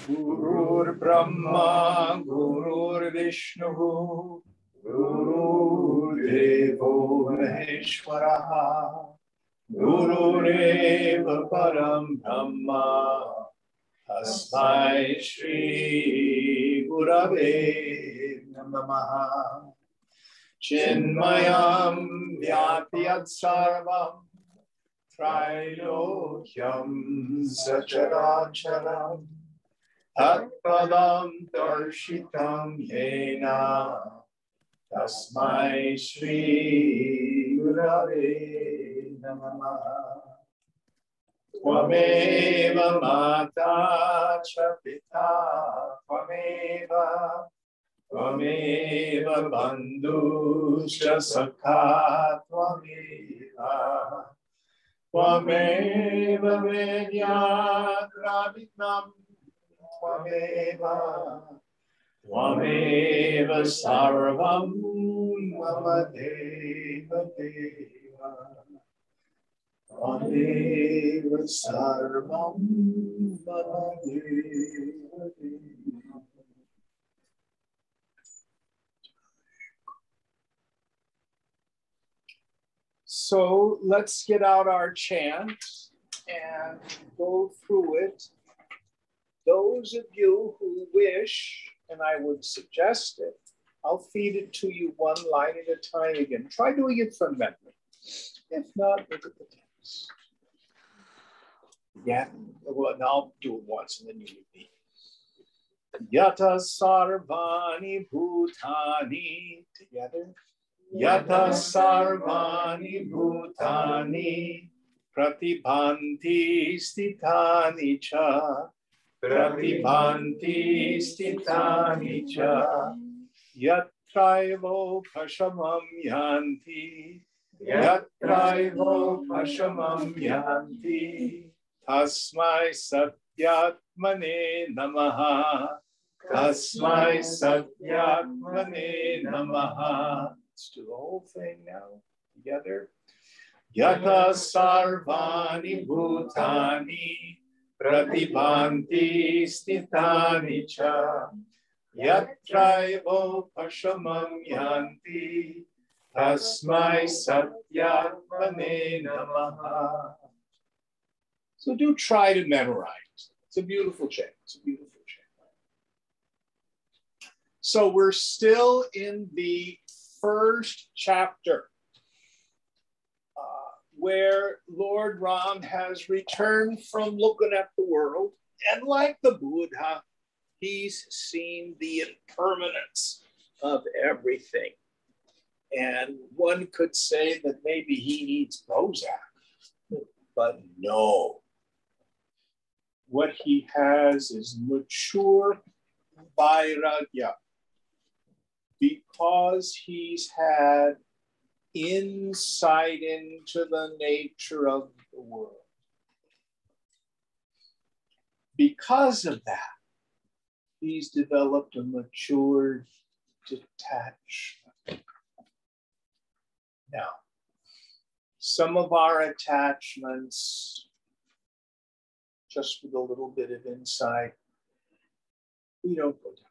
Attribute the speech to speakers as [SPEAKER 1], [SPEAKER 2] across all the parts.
[SPEAKER 1] Gurur Brahma, Gurur Vishnu, Guru Devo Maheshwara, Gurureva Param Brahma, Tasmai Shri Gurave Namaha. Chinmayam Vyapyat Sarvam, Trilokyam Sacharacharam, Tatpadam Darshitam Yena, Tasmai Shri Gurave Namaha. Tvameva Mata Cha Pita, Tvameva Bandhu Cha Sakha, Tvameva Vedya Dravidam, Tvameva Sarvam Mama Deva Deva, Tvameva Sarvam Mama Deva Deva. So let's get out our chant and go through it. Those of you who wish, and I would suggest it, I'll feed it to you one line at a time again. Try doing it from memory. If not, look at the text. Yeah, well, I'll do it once and then you repeat. Yata sarvani bhutani, together. Yata sarvani bhutani, pratibhanti stithani cha. Pratibhanti stithani cha, yatraivo pashamam yanti, yatraivo pashamam yanti, tasmai satyatmane namaha, tasmai satyatmane namaha. Let's do the whole thing now together. Yata sarvani bhutani, pratibhanti stithani cha, yatraivo pashamam yanti, tasmai satyatmane namaha. So do try to memorize. It's a beautiful chant. It's a beautiful chant. So we're still in the first chapter, where Lord Ram has returned from looking at the world, and like the Buddha, he's seen the impermanence of everything. And one could say that maybe he needs Prozac, but no. What he has is mature vairagya, because he's had insight into the nature of the world. Because of that, he's developed a mature detachment. Now, some of our attachments, just with a little bit of insight, we don't go down.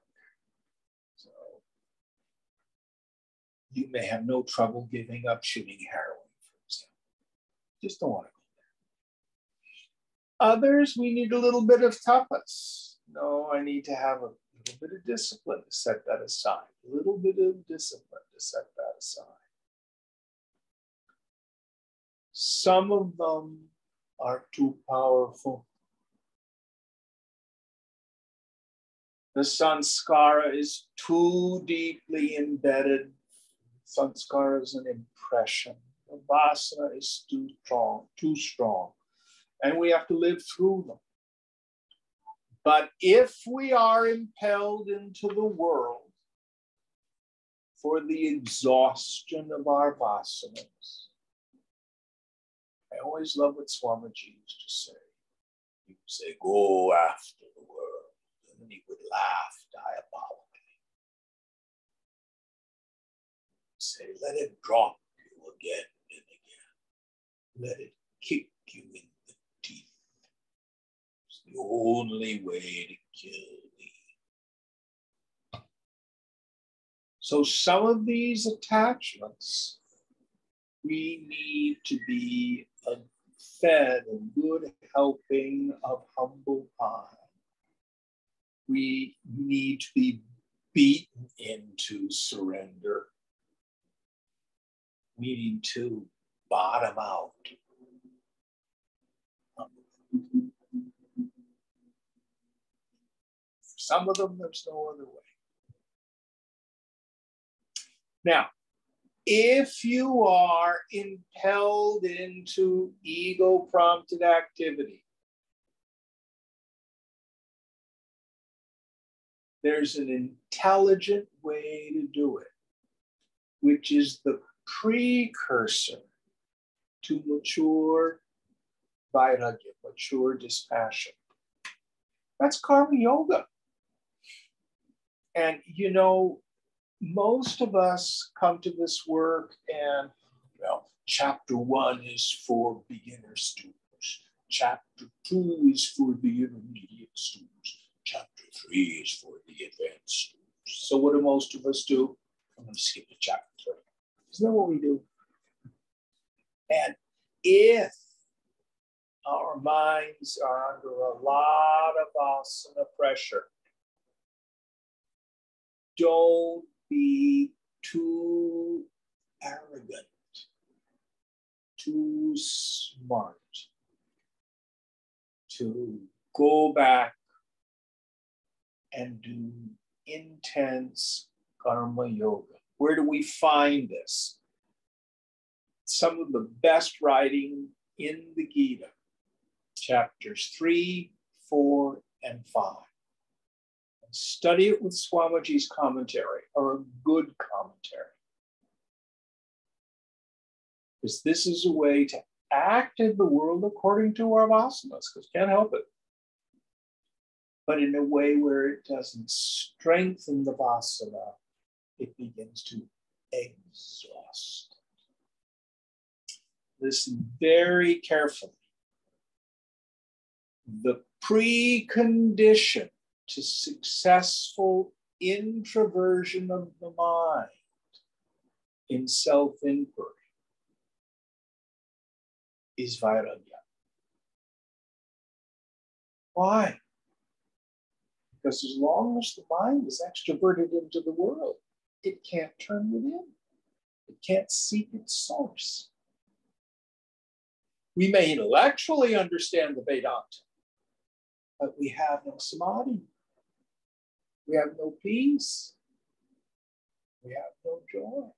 [SPEAKER 1] You may have no trouble giving up shooting heroin, for example. Just don't want to go there. Others, we need a little bit of tapas. No, I need to have a little bit of discipline to set that aside. A little bit of discipline to set that aside. Some of them are too powerful. The sanskara is too deeply embedded. Sanskara is an impression. The vasana is too strong. And we have to live through them. But if we are impelled into the world for the exhaustion of our vasanas, I always love what Swamiji used to say. He would say, go after the world. And then he would laugh diabolically. Say, let it drop you again and again. Let it kick you in the teeth. It's the only way to kill me. So some of these attachments, we need to be fed a good helping of humble pie. We need to be beaten into surrender. We need to bottom out. For some of them, there's no other way. Now, if you are impelled into ego-prompted activity, there's an intelligent way to do it, which is the precursor to mature vairagya, mature dispassion. That's karma yoga. And you know, most of us come to this work and, well, chapter 1 is for beginner students. Chapter 2 is for the intermediate students. Chapter 3 is for the advanced students. So what do most of us do? I'm going to skip to chapter 3. Isn't that what we do? And if our minds are under a lot of asana pressure, don't be too arrogant, too smart to go back and do intense karma yoga. Where do we find this? Some of the best writing in the Gita, chapters 3, 4, and 5. Study it with Swamiji's commentary, or a good commentary. Because this is a way to act in the world according to our vasanas, because can't help it. But in a way where it doesn't strengthen the vasana, it begins to exhaust. Listen very carefully. The precondition to successful introversion of the mind in self-inquiry is vairagya. Why? Because as long as the mind is extroverted into the world, it can't turn within. It can't seek its source. We may intellectually understand the Vedanta, but we have no samadhi. We have no peace. We have no joy.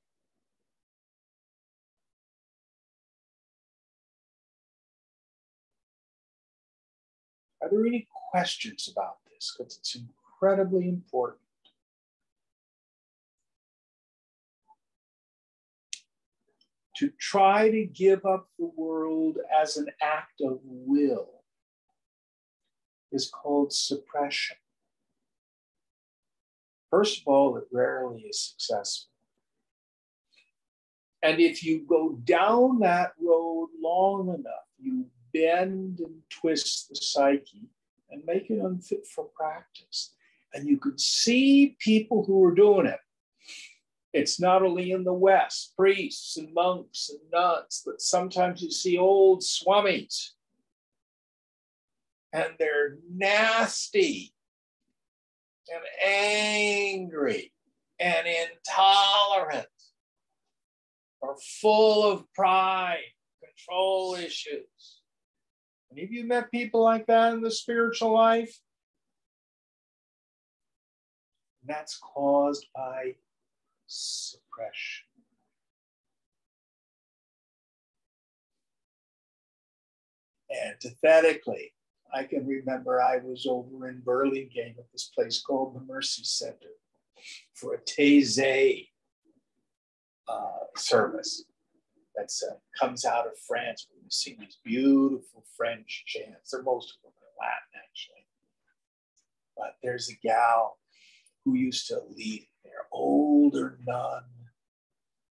[SPEAKER 1] Are there any questions about this? Because it's incredibly important. To try to give up the world as an act of will is called suppression. First of all, it rarely is successful. And if you go down that road long enough, you bend and twist the psyche and make it unfit for practice. And you could see people who are doing it. It's not only in the West, priests and monks and nuns, but sometimes you see old swamis. And they're nasty and angry and intolerant, or full of pride, control issues. Any of you met people like that in the spiritual life? That's caused by suppression. Antithetically, I can remember I was over in Burlingame at this place called the Mercy Center for a Taizé service that comes out of France. We see these beautiful French chants. They're most of them Latin, actually. But there's a gal who used to lead there, older nun,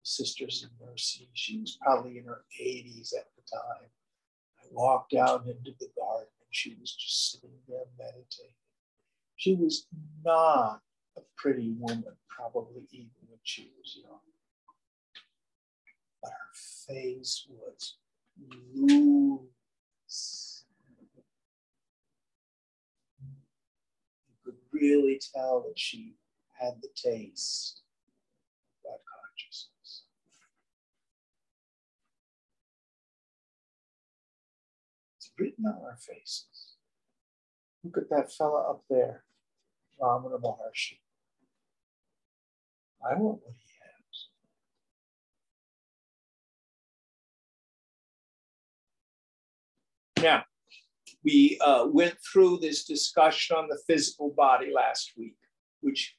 [SPEAKER 1] Sisters of Mercy. She was probably in her 80s at the time. I walked out into the garden and she was just sitting there meditating. She was not a pretty woman, probably even when she was young. But her face was luminous. You could really tell that she had the taste of that consciousness. It's written on our faces. Look at that fella up there, Ramana Maharshi. I want what he has. Now, we went through this discussion on the physical body last week, which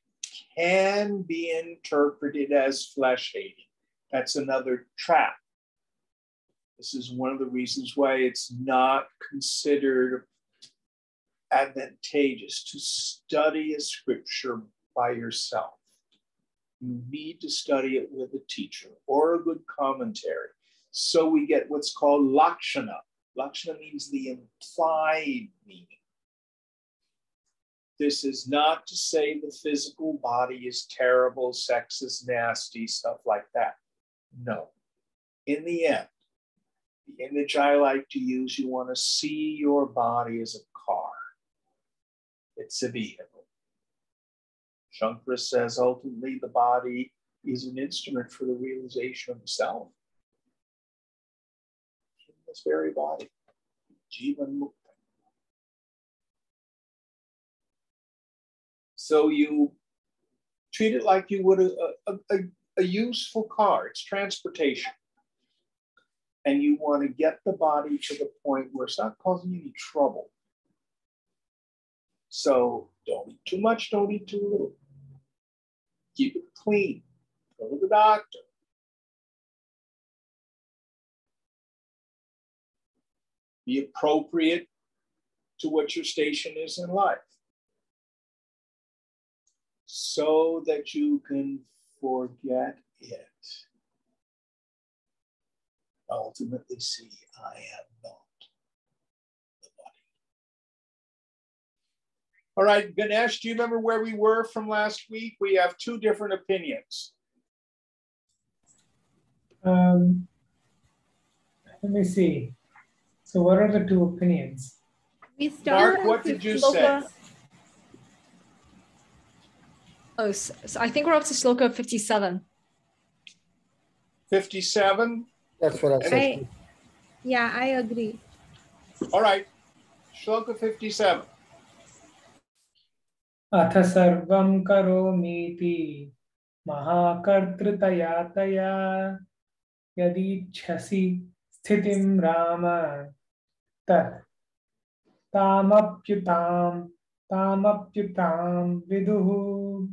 [SPEAKER 1] can be interpreted as flesh-hating. That's another trap. This is one of the reasons why it's not considered advantageous to study a scripture by yourself. You need to study it with a teacher or a good commentary. So we get what's called lakshana. Lakshana means the implied meaning. This is not to say the physical body is terrible, sex is nasty, stuff like that. No. In the end, the image I like to use, you want to see your body as a car. It's a vehicle. Shankara says ultimately the body is an instrument for the realization of the self. In this very body, Jivan Mukta. So you treat it like you would a useful car. It's transportation. And you want to get the body to the point where it's not causing you any trouble. So don't eat too much, don't eat too little. Keep it clean. Go to the doctor. Be appropriate to what your station is in life, so that you can forget it. Ultimately see, I am not the body. All right, Ganesh, do you remember where we were from last week? We have two different opinions.
[SPEAKER 2] Let me see. So what are the two opinions?
[SPEAKER 3] We started.
[SPEAKER 1] Mark, what did you say?
[SPEAKER 4] Oh, so I think we're up to Shloka 57.
[SPEAKER 1] 57?
[SPEAKER 5] That's what I said.
[SPEAKER 3] Yeah, I agree.
[SPEAKER 1] All right, Shloka 57.
[SPEAKER 2] Atha sarvam karomiti mahakartritaya taya yadi chhasi sthitim rama tat tamapyutam viduhu.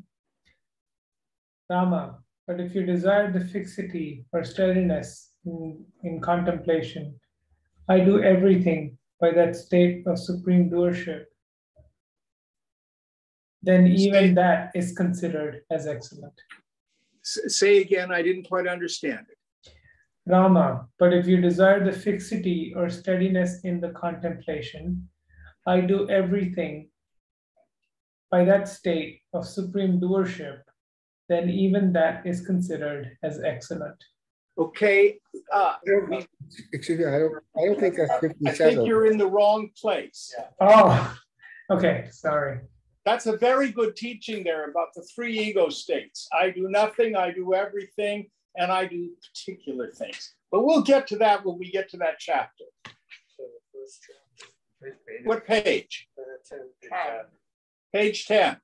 [SPEAKER 2] Rama, but if you desire the fixity or steadiness in contemplation, I do everything by that state of supreme doership, then even that is considered as excellent.
[SPEAKER 1] Say again, I didn't quite understand it.
[SPEAKER 2] Rama, but if you desire the fixity or steadiness in the contemplation, I do everything by that state of supreme doership, then even that is considered as excellent.
[SPEAKER 1] Okay.
[SPEAKER 5] Excuse me, I don't think that's 57.
[SPEAKER 1] I think you're in the wrong place.
[SPEAKER 2] Oh, okay, sorry.
[SPEAKER 1] That's a very good teaching there about the three ego states. I do nothing, I do everything, and I do particular things. But we'll get to that when we get to that chapter. What page?
[SPEAKER 5] 10.
[SPEAKER 1] Page 10.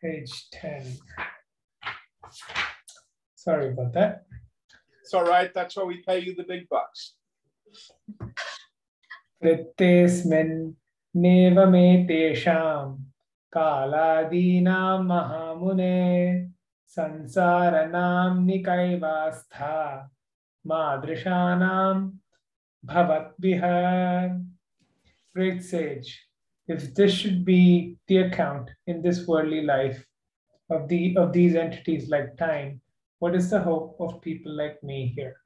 [SPEAKER 2] Page 10. Sorry about that.
[SPEAKER 1] It's all right. That's why we pay you the big bucks.
[SPEAKER 2] Rittesmin nevame tesham kaladinam mahamune sansaranam nikaivastha madrishanam bhavat vihar. Great sage, If this should be the account in this worldly life of these entities like time, what is the hope of people like me here?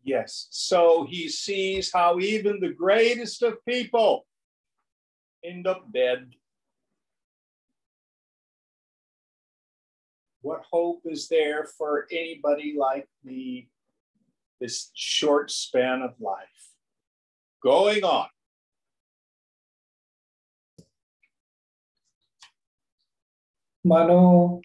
[SPEAKER 1] Yes. So he sees how even the greatest of people end up dead. What hope is there for anybody like me, this short span of life? Going on.
[SPEAKER 2] Mano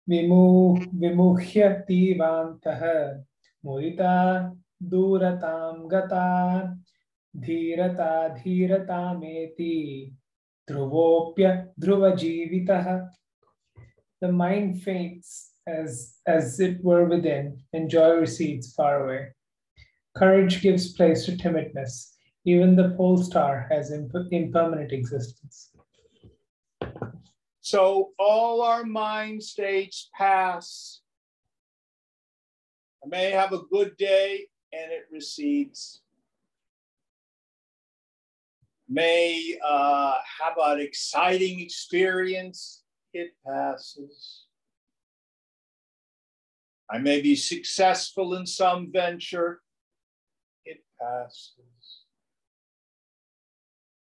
[SPEAKER 2] vimuhyati vantah mudita duratam gata dhirata meti dhruvopya dhruvajivitah. The mind faints as it were within, and joy recedes far away. Courage gives place to timidness. Even the pole star has impermanent existence.
[SPEAKER 1] So all our mind states pass. I may have a good day and it recedes. May have an exciting experience, it passes. I may be successful in some venture, it passes.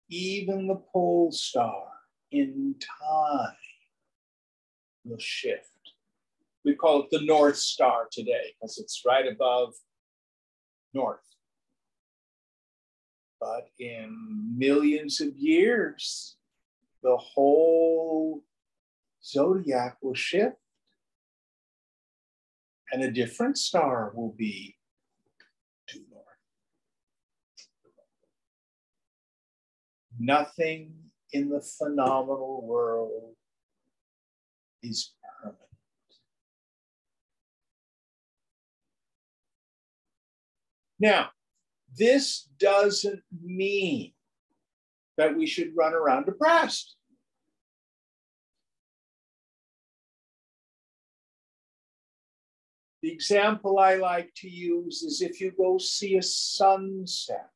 [SPEAKER 1] Even the pole star in time will shift. We call it the North Star today because it's right above north. But in millions of years, the whole zodiac will shift and a different star will be due north. Nothing in the phenomenal world is permanent. Now, this doesn't mean that we should run around depressed. The example I like to use is if you go see a sunset.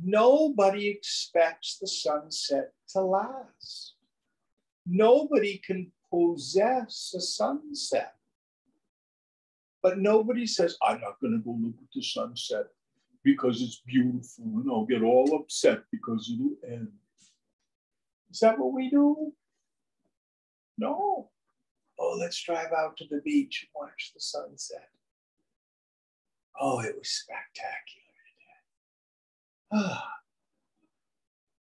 [SPEAKER 1] Nobody expects the sunset to last. Nobody can possess a sunset. But nobody says, I'm not going to go look at the sunset because it's beautiful and I'll get all upset because it'll end. Is that what we do? No. Oh, let's drive out to the beach and watch the sunset. Oh, it was spectacular.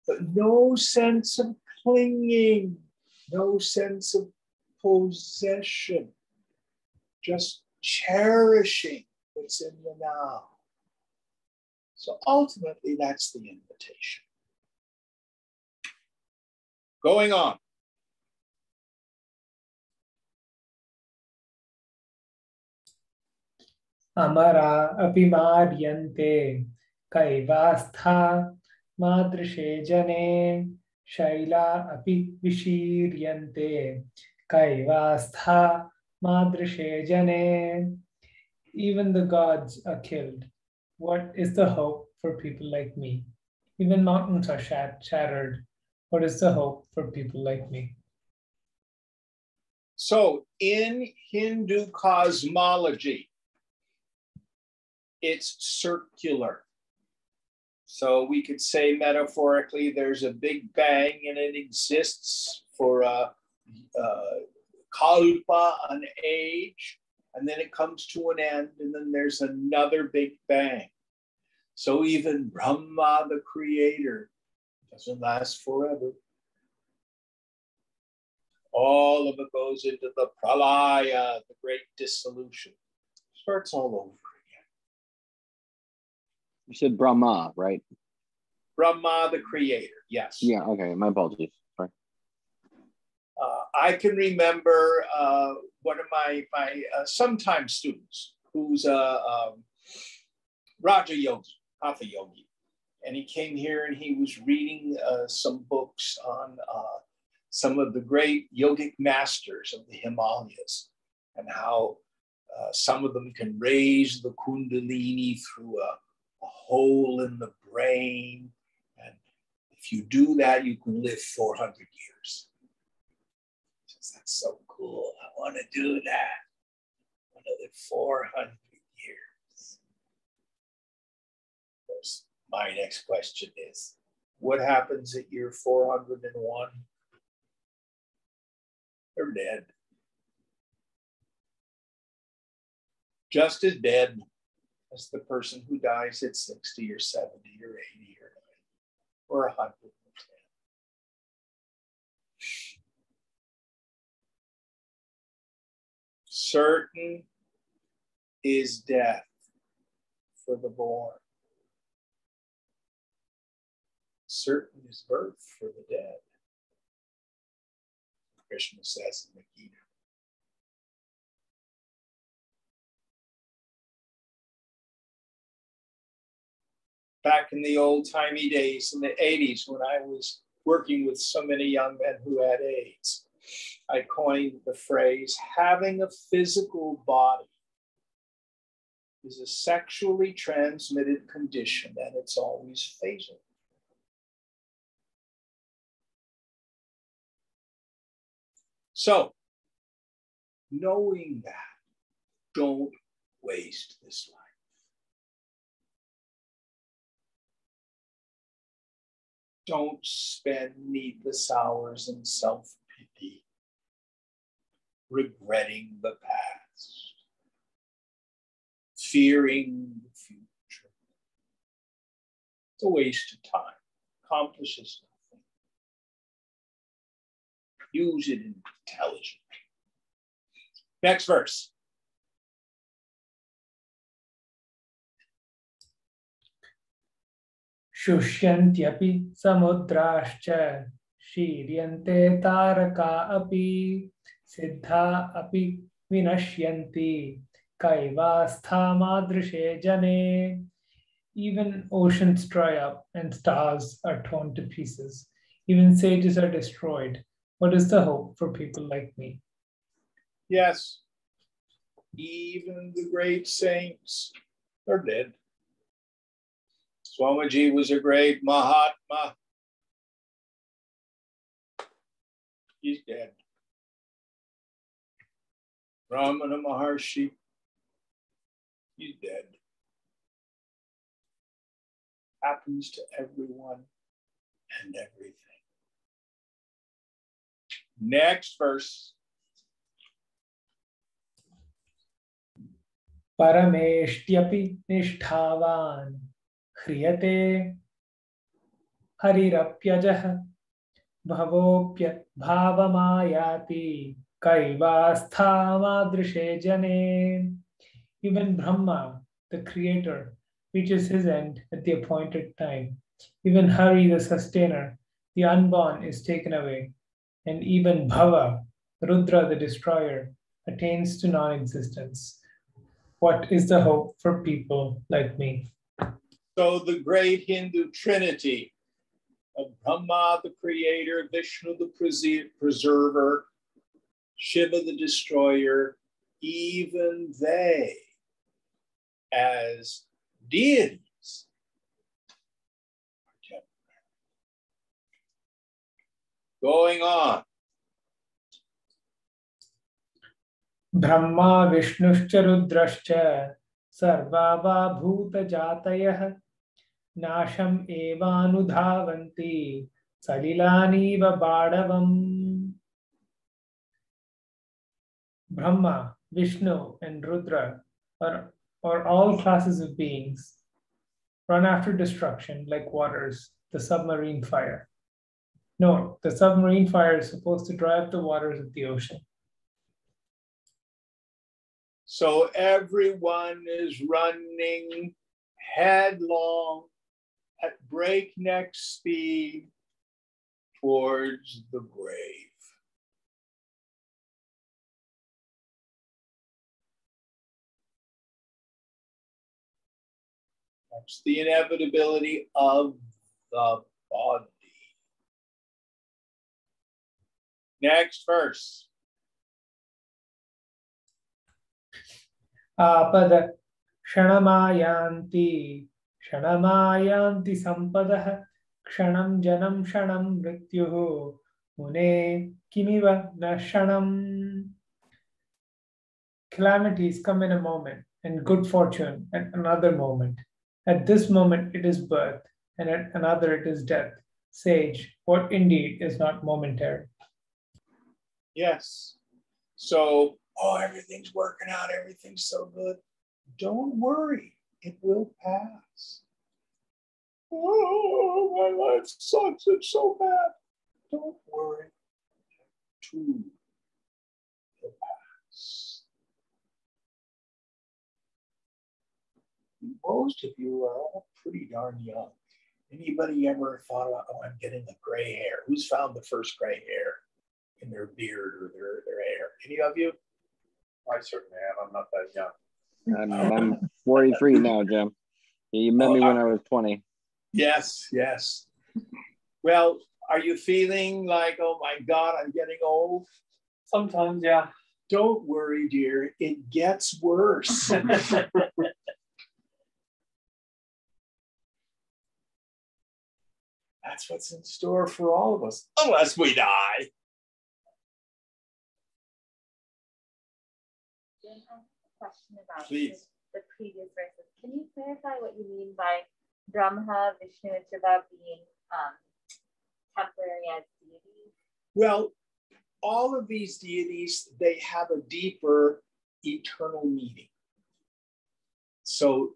[SPEAKER 1] But no sense of clinging, no sense of possession, just cherishing what's in the now. So ultimately, that's the invitation. Going on.
[SPEAKER 2] Amara apimaryante kaivastha madrishe jane shaila api vishiryante kaivastha madrishe jane. Even the gods are killed. What is the hope for people like me? Even mountains are shattered. What is the hope for people like me?
[SPEAKER 1] So in Hindu cosmology, it's circular. So we could say metaphorically, there's a big bang and it exists for a kalpa, an age, and then it comes to an end, and then there's another big bang. So even Brahma, the creator, doesn't last forever. All of it goes into the pralaya, the great dissolution. Starts all over again.
[SPEAKER 6] You said Brahma, right?
[SPEAKER 1] Brahma, the creator, yes.
[SPEAKER 6] Yeah, okay, my apologies. Sorry.
[SPEAKER 1] I can remember one of my sometime students who's a Raja Yogi, Hatha Yogi. And he came here and he was reading some books on some of the great yogic masters of the Himalayas and how some of them can raise the kundalini through a hole in the brain. And If you do that, you can live 400 years. That's so cool. I want to do that. I want to live 400 years. Of course, my next question is, what happens at year 401? They're dead. Just as dead as the person who dies at 60 or 70 or 80 or 90 or 110. Certain is death for the born. Certain is birth for the dead. Krishna says in the Gita. Back in the old-timey days, in the 80s, when I was working with so many young men who had AIDS, I coined the phrase, having a physical body is a sexually transmitted condition, and it's always fatal. So, knowing that, don't waste this life. Don't spend needless hours in self-pity, regretting the past, fearing the future. It's a waste of time. Accomplishes nothing. Use it intelligently. Next verse.
[SPEAKER 2] Shushyantyapi samudrascha shiryante taraka api siddha api vinashyanti kaivastha madrishe jane. Even oceans dry up and stars are torn to pieces. Even sages are destroyed. What is the hope for people like me?
[SPEAKER 1] Yes, even the great saints are dead. Swamiji was a great Mahatma. He's dead. Ramana Maharshi, he's dead. Happens to everyone and everything. Next verse.
[SPEAKER 2] Parameshtyapi nishthavan hriyate harirapyajah bhavopyat bhavamayati kaivastha madrishe jane. Even Brahma, the creator, reaches his end at the appointed time. Even Hari, the sustainer, the unborn, is taken away. And even Bhava, Rudra, the destroyer, attains to non-existence. What is the hope for people like me?
[SPEAKER 1] So the great Hindu trinity of Brahma, the creator, Vishnu, the preserver, Shiva, the destroyer, even they, as deities, are temporary. Going on.
[SPEAKER 2] Brahma Vishnuscha Rudrascha Sarvava Bhuta Jatayah Nasham Evanudhavanti Salilani Vabadavam. Brahma, Vishnu, and Rudra are all classes of beings run after destruction like waters, the submarine fire. No, the submarine fire is supposed to dry up the waters of the ocean.
[SPEAKER 1] So everyone is running headlong at breakneck speed towards the grave. That's the inevitability of the body. Next verse.
[SPEAKER 2] Apada Shanamayanti Shanamayanti Sampadah Kshanam janam shanam mrityuhu mune kimiva na shanam. Calamities come in a moment, and good fortune at another moment. At this moment it is birth, and at another it is death. Sage, what indeed is not momentary?
[SPEAKER 1] Yes. So, everything's working out. Everything's so good. Don't worry. It will pass. Oh, my life sucks. It's so bad. Don't worry. Too will pass. Most of you are all pretty darn young. Anybody ever thought about, I'm getting a gray hair? Who's found the first gray hair in their beard or their hair? Any of you?
[SPEAKER 7] I certainly am. I'm not that young.
[SPEAKER 6] I'm 43 now, Jim. You met me when I was 20.
[SPEAKER 1] Yes, yes. Well, are you feeling like, oh my God, I'm getting old?
[SPEAKER 7] Sometimes, yeah.
[SPEAKER 1] Don't worry, dear. It gets worse. That's what's in store for all of us, unless we die.
[SPEAKER 8] I have a question about
[SPEAKER 1] Please.
[SPEAKER 8] the previous verses. Can you clarify what you mean by Brahma, Vishnu, and Shiva being temporary as deities?
[SPEAKER 1] Well, all of these deities, they have a deeper eternal meaning. So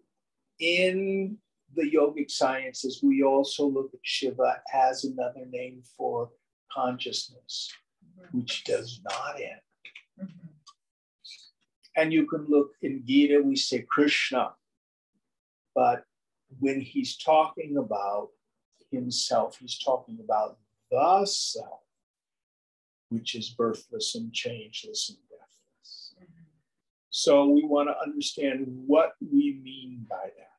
[SPEAKER 1] in the yogic sciences, we also look at Shiva as another name for consciousness, which does not end. And you can look in Gita, we say Krishna, but when he's talking about himself, he's talking about the self, which is birthless and changeless and deathless. So we want to understand what we mean by that.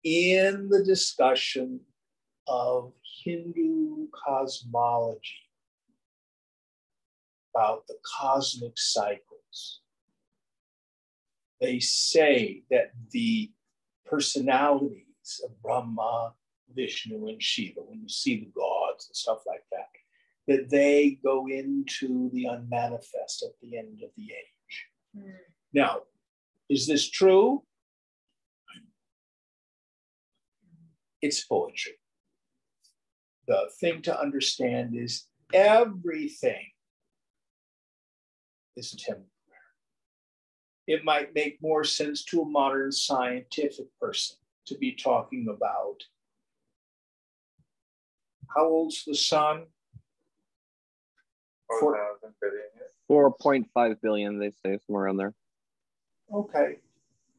[SPEAKER 1] In the discussion of Hindu cosmology about the cosmic cycles, they say that the personalities of Brahma, Vishnu, and Shiva, when you see the gods and stuff like that, that they go into the unmanifest at the end of the age. Now, is this true? It's poetry. The thing to understand is everything is temporary. It might make more sense to a modern scientific person to be talking about how old's the sun?
[SPEAKER 7] 4,000 billion.
[SPEAKER 6] 4.5 billion, they say, somewhere around there.
[SPEAKER 1] Okay.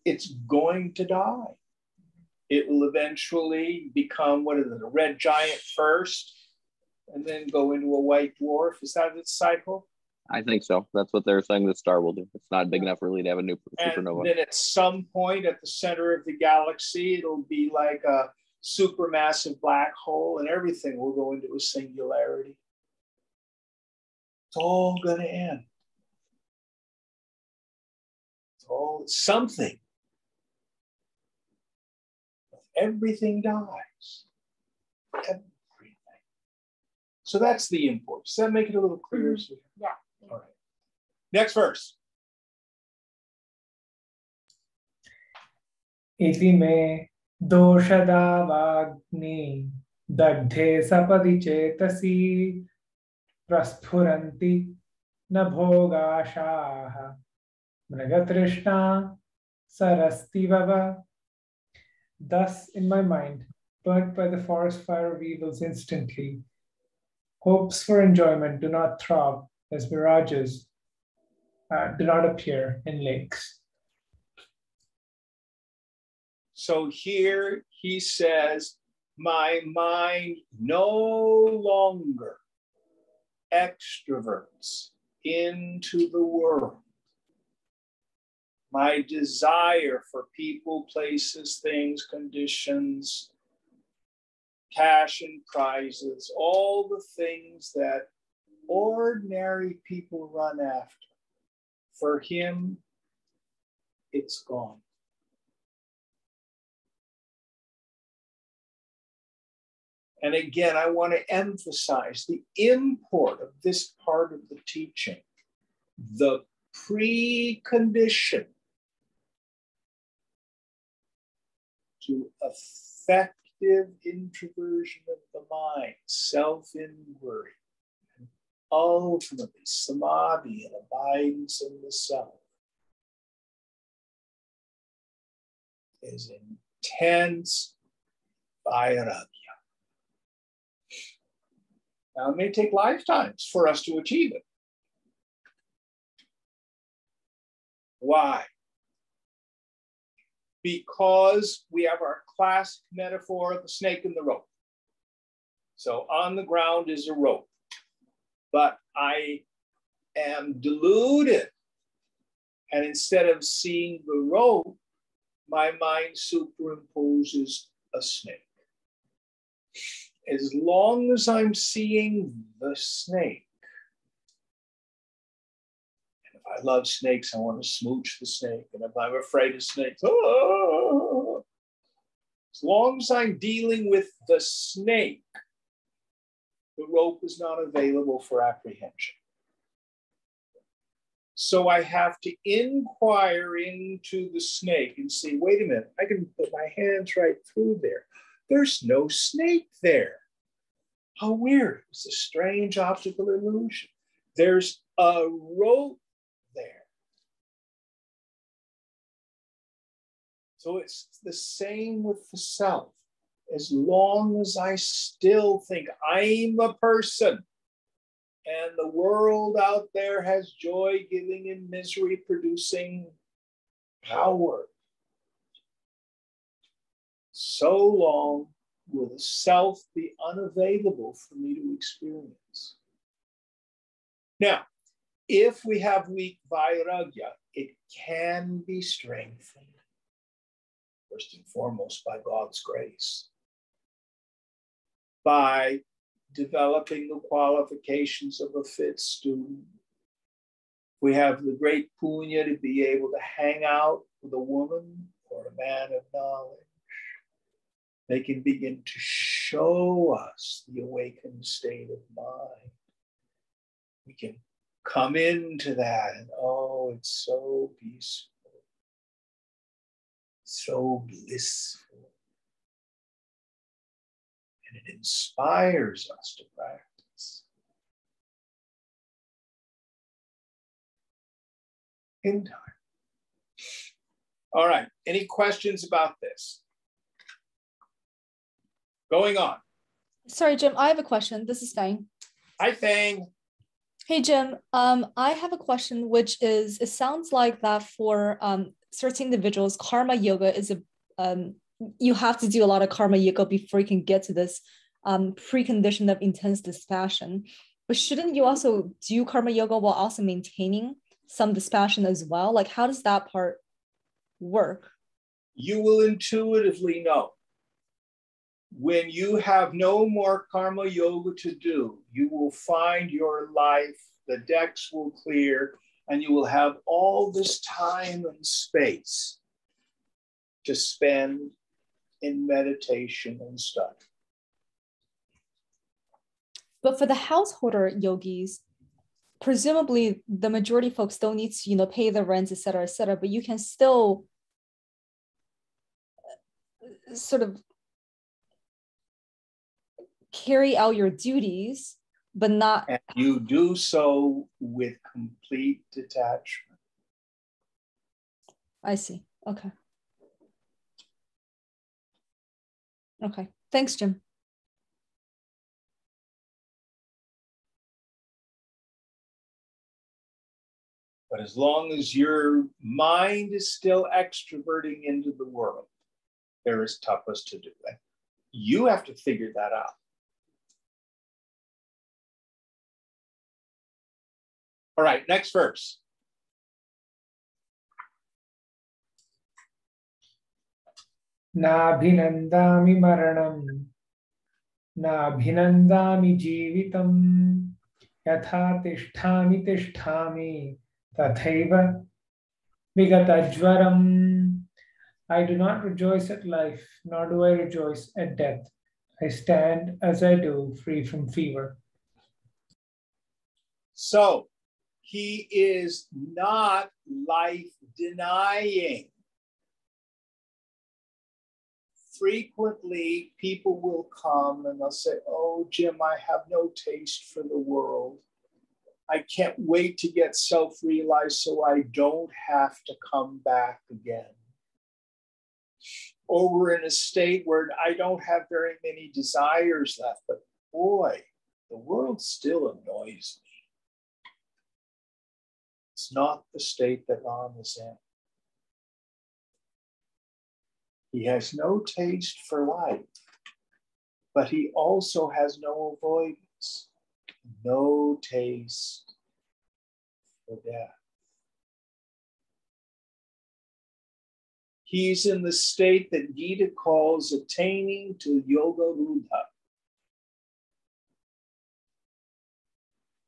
[SPEAKER 1] It's going to die. It will eventually become, what is it, a red giant first, and then go into a white dwarf. Is that its cycle?
[SPEAKER 6] I think so. That's what they're saying the star will do. It's not big enough really to have a new supernova.
[SPEAKER 1] And then at some point at the center of the galaxy, it'll be like a supermassive black hole, and everything will go into a singularity. It's all going to end. It's all something. Everything dies. Everything. So that's the import. Does that make it a little clearer?
[SPEAKER 8] Yeah.
[SPEAKER 1] All right. Next verse.
[SPEAKER 2] Iti me doshadavagni dagdhe sapadi chetasi prasphuranti na bhogashaha mrigatrishna sarastivava. Thus, in my mind, burnt by the forest fire of evils instantly, hopes for enjoyment do not throb as mirages do not appear in lakes.
[SPEAKER 1] So here he says, my mind no longer extroverts into the world. My desire for people, places, things, conditions, cash and prizes, all the things that ordinary people run after. For him, it's gone. And again, I want to emphasize the import of this part of the teaching. The precondition to effective introversion of the mind, self-inquiry, and ultimately samadhi and abidance in the self is intense vairagya. Now, it may take lifetimes for us to achieve it. Why? Because we have our classic metaphor of the snake and the rope. So on the ground is a rope, but I am deluded. And instead of seeing the rope, my mind superimposes a snake. As long as I'm seeing the snake, and if I love snakes, I want to smooch the snake. And if I'm afraid of snakes, oh, as long as I'm dealing with the snake, the rope is not available for apprehension. So I have to inquire into the snake and say, wait a minute, I can put my hands right through there. There's no snake there. How weird. It's a strange optical illusion. There's a rope there. So it's the same with the self. As long as I still think I'm a person and the world out there has joy giving and misery producing power, so long will the self be unavailable for me to experience. Now, if we have weak vairagya, it can be strengthened, first and foremost by God's grace, by developing the qualifications of a fit student. We have the great punya to be able to hang out with a woman or a man of knowledge. They can begin to show us the awakened state of mind. We can come into that and, oh, it's so peaceful, so blissful. And it inspires us to practice. In time. All right, any questions about this? Going on.
[SPEAKER 4] Sorry, Jim, I have a question. This is Fang.
[SPEAKER 1] Hi, Fang.
[SPEAKER 4] Hey, Jim, I have a question, which is, it sounds like that for certain individuals, karma yoga is you have to do a lot of karma yoga before you can get to this precondition of intense dispassion. But shouldn't you also do karma yoga while also maintaining some dispassion as well? Like, how does that part work?
[SPEAKER 1] You will intuitively know. When you have no more karma yoga to do, you will find your life, the decks will clear, and you will have all this time and space to spend in meditation and study.
[SPEAKER 4] But for the householder yogis, presumably the majority of folks don't need to, pay the rent, et cetera, but you can still sort of carry out your duties, but not.
[SPEAKER 1] And you do so with complete detachment.
[SPEAKER 4] I see. Okay. Okay. Thanks, Jim.
[SPEAKER 1] But as long as your mind is still extroverting into the world, there is tapas to do. And you have to figure that out. All right, next verse.
[SPEAKER 2] Nabhinandami maranam, nabhinandami jeevitam, yatha tisthami tisthami, tathaiva vigatajvaram. I do not rejoice at life, nor do I rejoice at death. I stand as I do, free from fever.
[SPEAKER 1] So he is not life denying. Frequently, people will come and they'll say, oh, Jim, I have no taste for the world. I can't wait to get self-realized so I don't have to come back again. Or we're in a state where I don't have very many desires left, but boy, the world still annoys me. It's not the state that Ram is in. He has no taste for life, but he also has no avoidance, no taste for death. He's in the state that Gita calls attaining to yoga rudha,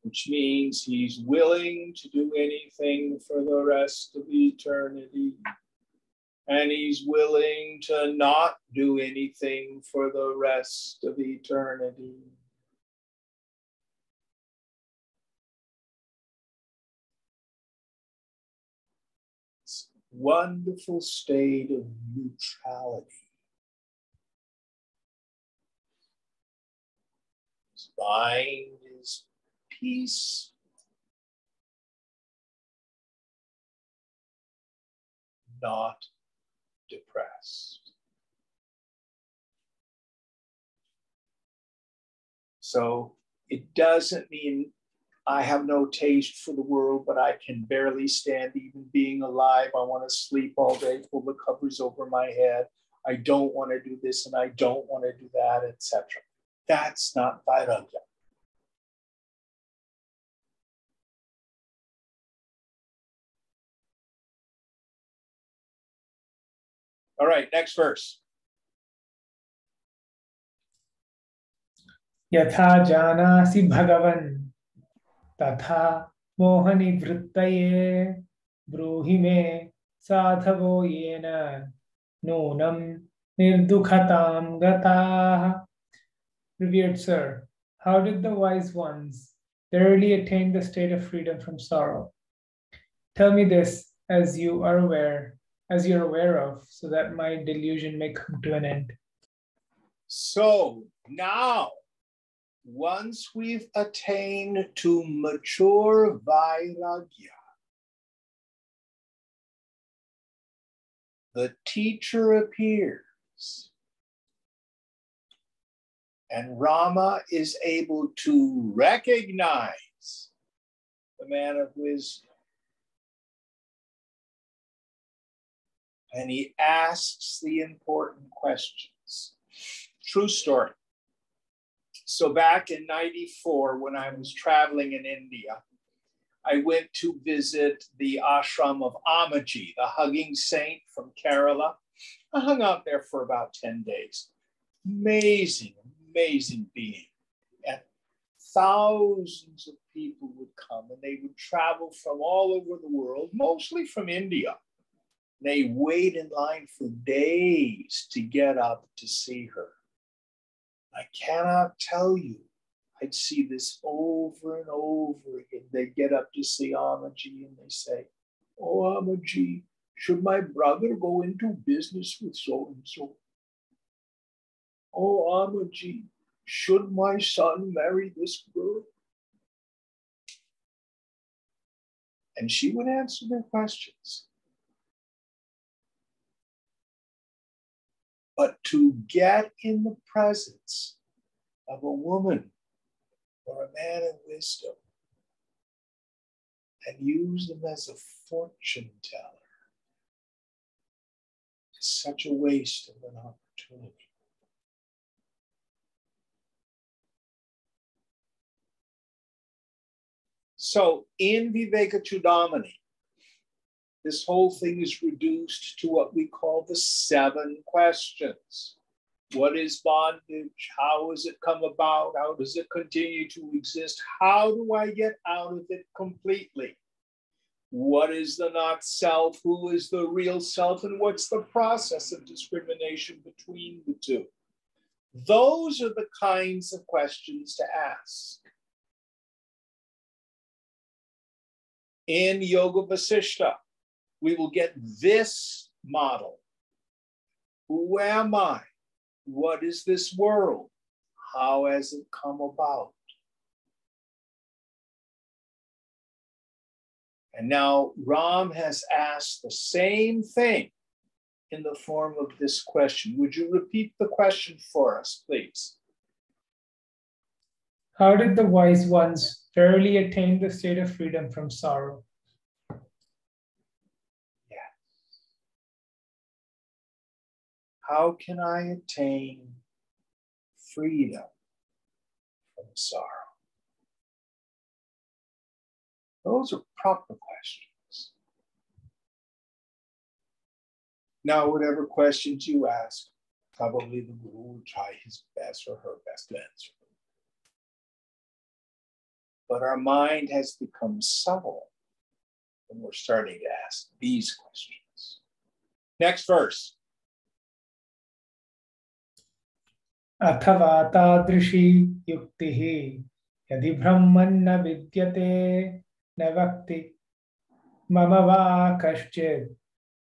[SPEAKER 1] which means he's willing to do anything for the rest of eternity. And he's willing to not do anything for the rest of eternity. It's a wonderful state of neutrality. His mind is peace. Not depressed. So it doesn't mean I have no taste for the world, but I can barely stand even being alive. I want to sleep all day, pull the covers over my head. I don't want to do this and I don't want to do that, etc. That's not vairagya. All right, next verse.
[SPEAKER 2] Yatha janasi bhagavan tatha mohani vrittaye bruhi me sadhavo yena nunam nirdukhatam gataha. Revered sir, how did the wise ones thoroughly attain the state of freedom from sorrow? Tell me this as you're aware of, so that my delusion may come to an end.
[SPEAKER 1] So now, once we've attained to mature vairagya, the teacher appears, and Rama is able to recognize the man of wisdom. And he asks the important questions. True story. So back in '94, when I was traveling in India, I went to visit the ashram of Amaji, the hugging saint from Kerala. I hung out there for about 10 days. Amazing, amazing being. And thousands of people would come, and they would travel from all over the world, mostly from India. They wait in line for days to get up to see her. I cannot tell you. I'd see this over and over again. They get up to see Amaji and they say, oh, Amaji, should my brother go into business with so-and-so? Oh, Amaji, should my son marry this girl? And she would answer their questions. But to get in the presence of a woman or a man of wisdom and use them as a fortune teller is such a waste of an opportunity. So in Viveka Chudamani, this whole thing is reduced to what we call the 7 questions. What is bondage? How has it come about? How does it continue to exist? How do I get out of it completely? What is the not self? Who is the real self? And what's the process of discrimination between the two? Those are the kinds of questions to ask. In Yoga Vasishtha, we will get this model. Who am I? What is this world? How has it come about? And now Ram has asked the same thing in the form of this question. Would you repeat the question for us, please?
[SPEAKER 2] How did the wise ones verily attain the state of freedom from sorrow?
[SPEAKER 1] Yes. How can I attain freedom from sorrow? Those are proper questions. Now, whatever questions you ask, probably the Guru will try his best or her best to answer them. But our mind has become subtle when we're starting to ask these questions. Next verse.
[SPEAKER 2] Athava tadrishi yuktihi yadi brahman na vidyate navakti mama va kaschid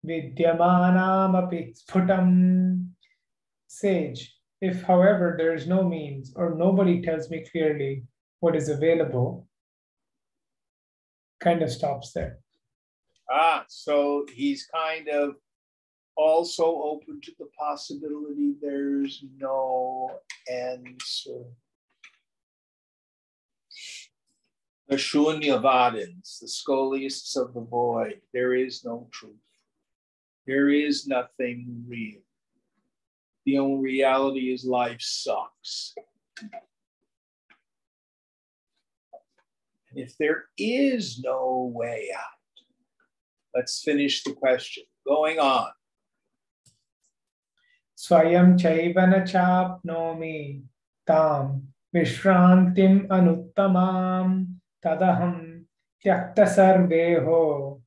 [SPEAKER 2] vidyamanam api sphutam. Sage, if however there is no means or nobody tells me clearly what is available, kind of stops there.
[SPEAKER 1] So he's kind of also open to the possibility there's no answer. The Shunyavadins, the scholiasts of the void, there is no truth. There is nothing real. The only reality is life sucks. And if there is no way out, let's finish the question. Going on.
[SPEAKER 2] Swayam chaivana chapnomi tam vishrantim anuttamam tadaham tyakta sarveho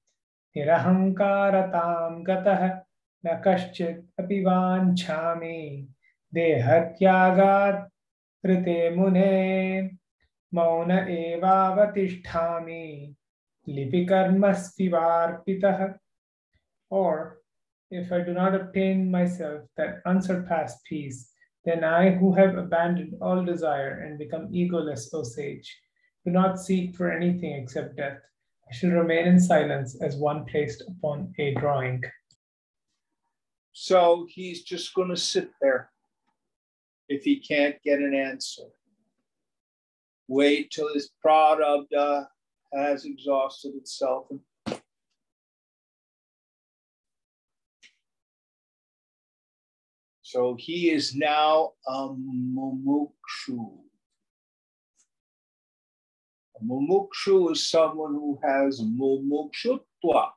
[SPEAKER 2] nirahankaratam gatah na kaschit api vanchami dehatyagat rite mune mauna evavatishthami lipikarmasvivarpitah. Or, if I do not obtain myself that unsurpassed peace, then I who have abandoned all desire and become egoless, O sage, do not seek for anything except death. I shall remain in silence as one placed upon a drawing.
[SPEAKER 1] So he's just going to sit there if he can't get an answer. Wait till his prarabdha has exhausted itself. So he is now a mumukshu. A mumukshu is someone who has mumukshutva,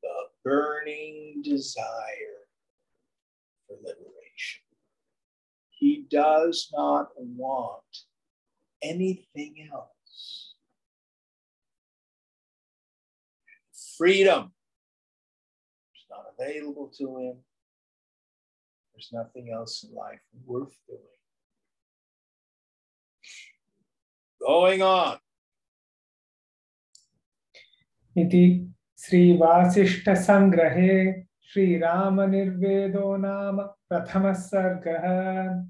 [SPEAKER 1] the burning desire for liberation. He does not want anything else. Freedom is not available to him. There's nothing else in life worth doing. Going on.
[SPEAKER 2] Iti Sri Vasishtha Sangrahe Sri Rama Nirvedo Nama Prathama Sargaha.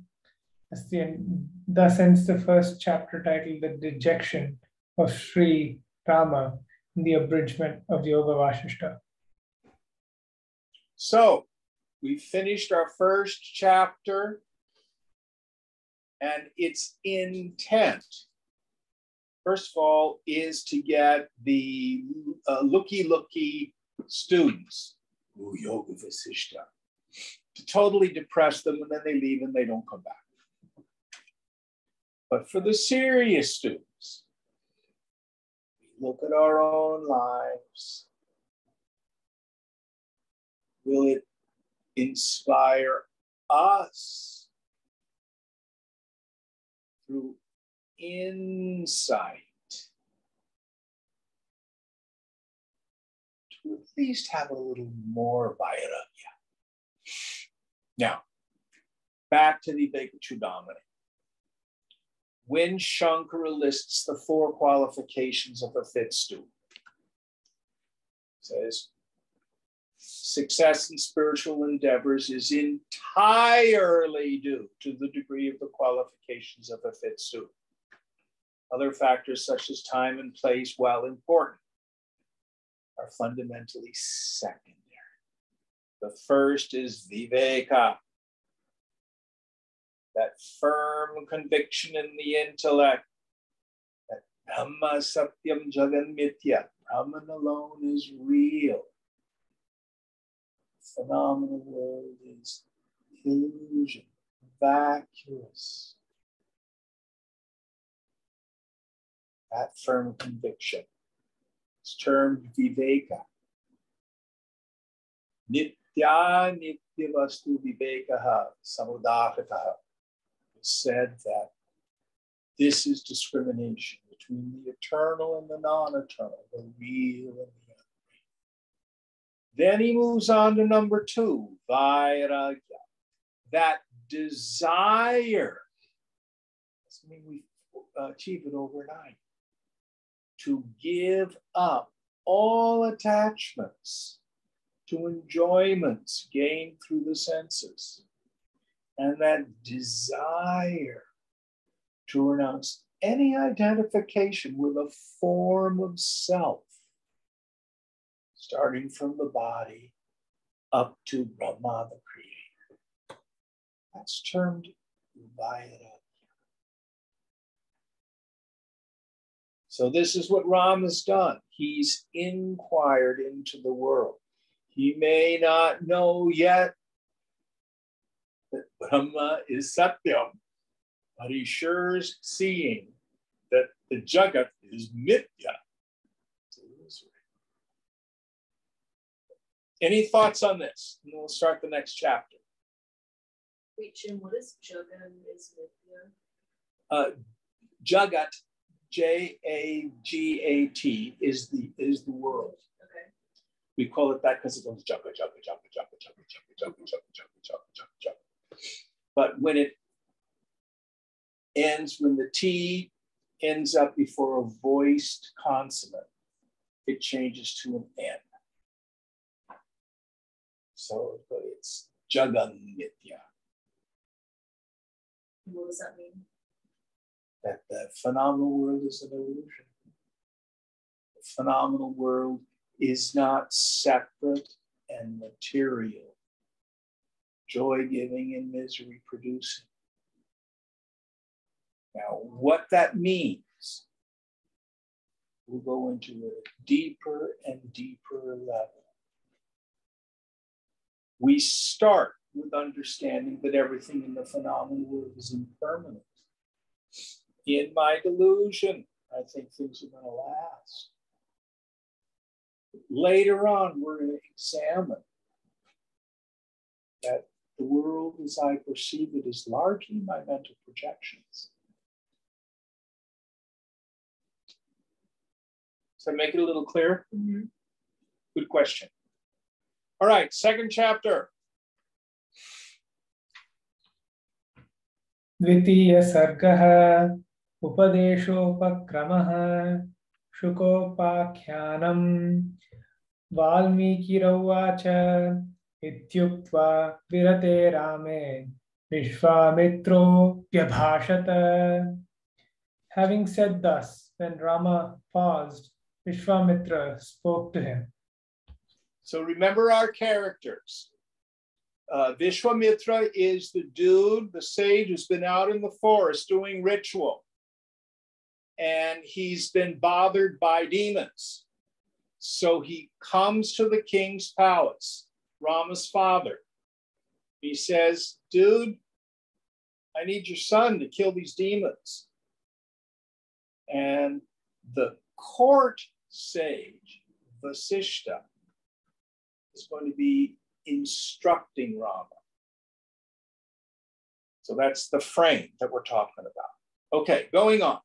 [SPEAKER 2] Thus ends the first chapter titled The Dejection of Sri Rama in the abridgment of Yoga Vasishtha.
[SPEAKER 1] So, we finished our first chapter, and its intent, first of all, is to get the looky students, Yoga Vasishtha, to totally depress them, and then they leave and they don't come back. But for the serious students, we look at our own lives. Will it inspire us through insight to at least have a little more vairagya? Now, Back to the Vivekachudamani. When Shankara lists the 4 qualifications of a fit student, says, success in spiritual endeavors is entirely due to the degree of the qualifications of a fit student. Other factors such as time and place, while important, are fundamentally secondary. The first is viveka, that firm conviction in the intellect that Brahma Satyam Jagan Mithya, Brahman alone is real. The phenomenal world is illusion, vacuous. That firm conviction is termed viveka. Nitya nitya vastu vivekaha samudahataha. It's said that this is discrimination between the eternal and the non-eternal, the real and the unreal. Then he moves on to number 2, vairagya. That desire, doesn't mean we achieve it overnight, to give up all attachments to enjoyments gained through the senses, and that desire to renounce any identification with a form of self, starting from the body up to Brahma, the creator. That's termed vairagya. So this is what Ram has done. He's inquired into the world. He may not know yet that Brahma is Satyam, but he sure is seeing that the Jagat is Mithya. Any thoughts on this? And we'll start the next chapter.
[SPEAKER 9] Wait, Jim, what is Jagat is Mithya?
[SPEAKER 1] Jagat, Jagat, is the world.
[SPEAKER 9] Okay.
[SPEAKER 1] We call it that because it goes Jagat, Jagat, Jagat, Jagat, Jagat, Jagat, Jagat, Jagat, Jagat, Jagat. But when it ends, when the T ends up before a voiced consonant, it changes to an N. So it's Jaganmitya.
[SPEAKER 9] What does that mean?
[SPEAKER 1] That the phenomenal world is an illusion. The phenomenal world is not separate and material, joy-giving and misery-producing. Now, what that means, we'll go into a deeper and deeper level. We start with understanding that everything in the phenomenal world is impermanent. In my delusion, I think things are going to last. Later on, we're going to examine that the world as I perceive it is largely my mental projections. Does that make it a little clearer?
[SPEAKER 9] Mm-hmm.
[SPEAKER 1] Good question. All right, second chapter.
[SPEAKER 2] द्वितीय सर्गः उपदेशोपक्रमः शुकोपाख्यानं वाल्मीकिरुवाच इत्युक्त्वा विरते रामे विश्वामित्रोऽभ्यभाषत. Having said thus, when Rama paused, Vishwamitra spoke to him.
[SPEAKER 1] So remember our characters. Vishwamitra is the dude, the sage who's been out in the forest doing ritual. And he's been bothered by demons. So he comes to the king's palace, Rama's father. He says, dude, I need your son to kill these demons. And the court sage, Vasishtha, is going to be instructing Rama. So that's the frame that we're talking about. Okay, going on.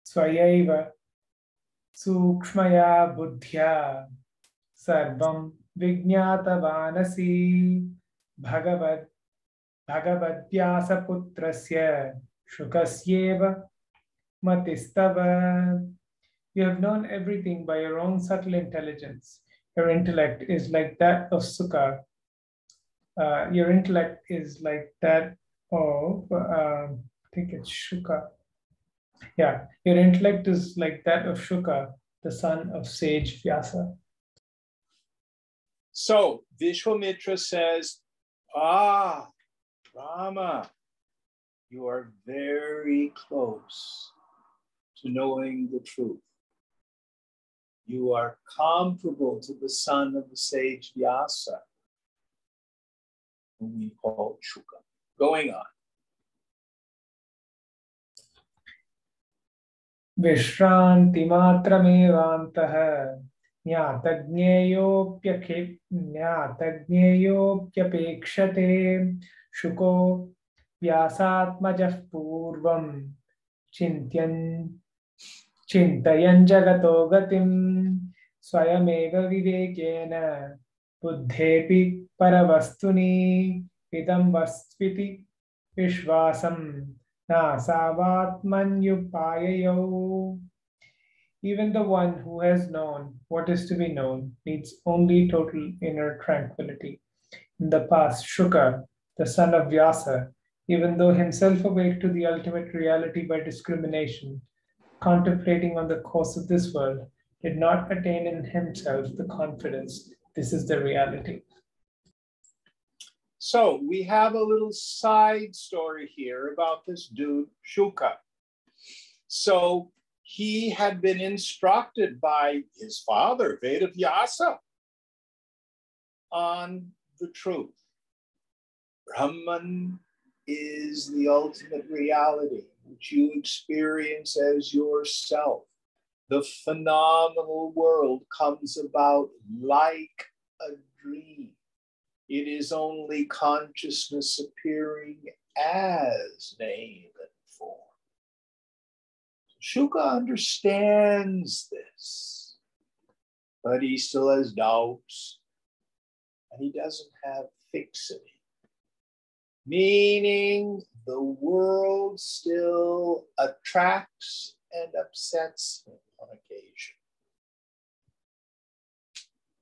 [SPEAKER 2] Swayaiva sukshmaya buddhya Sarvam Vijñatavanasi Bhagavad Putrasya Shukasyeva Matistava. You have known everything by your own subtle intelligence. Your intellect is like that of Sukha. Your intellect is like that of, I think it's Shuka. Yeah, your intellect is like that of Shuka, the son of sage Vyasa.
[SPEAKER 1] So Vishwamitra says, Rama, you are very close to knowing the truth. You are comparable to the son of the sage Vyasa, whom we call Shuka. Going on.
[SPEAKER 2] Vishranti matramevantaha Nyatagnyeyopyapekshate Shuko Vyasatmajah Purvam Chintayan Jagato Gatim Swayameva Vivekena Buddhepi Paravastuni Idam Vaspiti Vishvasam Nasavatmanyupayayo. Even the one who has known what is to be known needs only total inner tranquility. In the past, Shuka, the son of Vyasa, even though himself awake to the ultimate reality by discrimination, contemplating on the course of this world, did not attain in himself the confidence this is the reality.
[SPEAKER 1] So we have a little side story here about this dude, Shuka. So he had been instructed by his father, Vedavyasa, on the truth. Brahman is the ultimate reality, which you experience as yourself. The phenomenal world comes about like a dream. It is only consciousness appearing as name and form. Shuka understands this, but he still has doubts, and he doesn't have fixity, meaning the world still attracts and upsets him on occasion.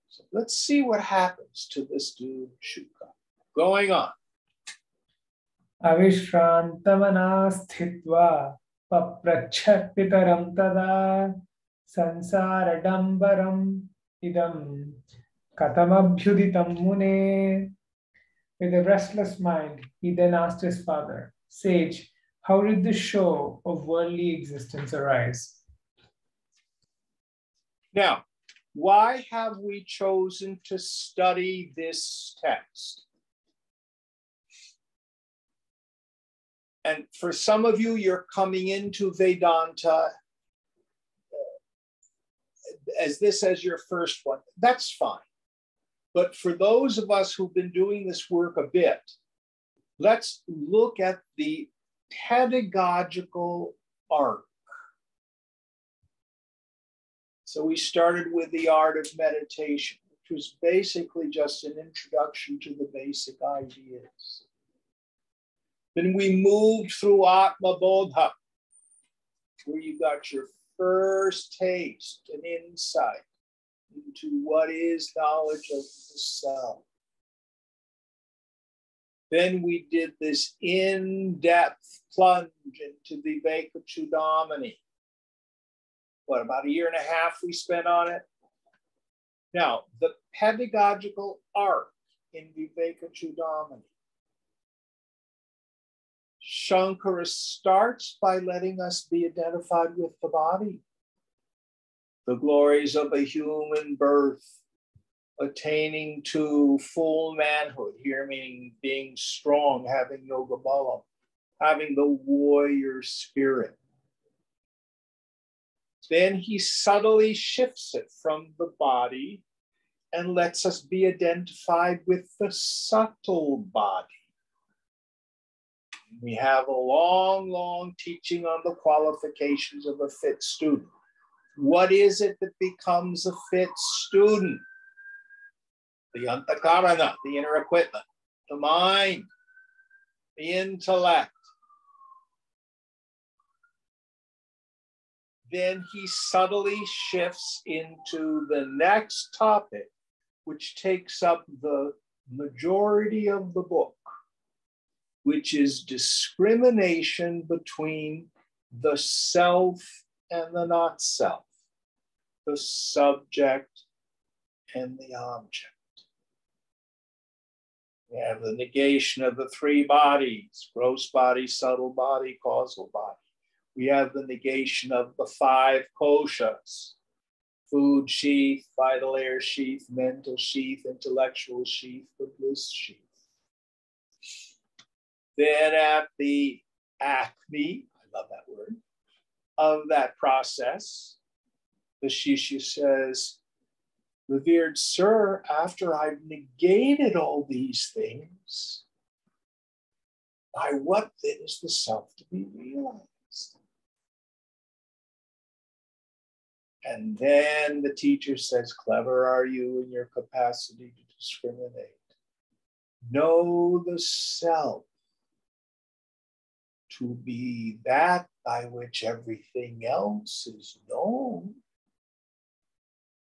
[SPEAKER 1] So let's see what happens to this dude, Shuka. Going on.
[SPEAKER 2] Avishrantamanasthitva paprachat pitaram tada sansaradambaram idam katamabhyuditam mune. With a restless mind, he then asked his father, Sage, how did the show of worldly existence arise?
[SPEAKER 1] Now, why have we chosen to study this text? And for some of you, you're coming into Vedanta as your first one. That's fine. But for those of us who've been doing this work a bit, let's look at the pedagogical arc. So we started with the art of meditation, which was basically just an introduction to the basic ideas. Then we moved through Atma Bodha, where you got your first taste and insight into what is knowledge of the self. Then we did this in-depth plunge into Viveka Chudamani. What, about a year and a half we spent on it? Now, the pedagogical arc in Viveka Chudamani. Shankara starts by letting us be identified with the body. The glories of a human birth, attaining to full manhood, here meaning being strong, having yoga bala, having the warrior spirit. Then he subtly shifts it from the body and lets us be identified with the subtle body. We have a long, long teaching on the qualifications of a fit student. What is it that becomes a fit student? the antakarana, the inner equipment, the mind, the intellect. Then he subtly shifts into the next topic, which takes up the majority of the book, which is discrimination between the self and the not self, the subject and the object. We have the negation of the three bodies, gross body, subtle body, causal body. We have the negation of the five koshas, food sheath, vital air sheath, mental sheath, intellectual sheath, the bliss sheath. Then at the acme, I love that word, of that process, the Shishya says, revered sir, after I've negated all these things, by what then is the self to be realized? And then the teacher says, clever are you in your capacity to discriminate. Know the self to be that by which everything else is known,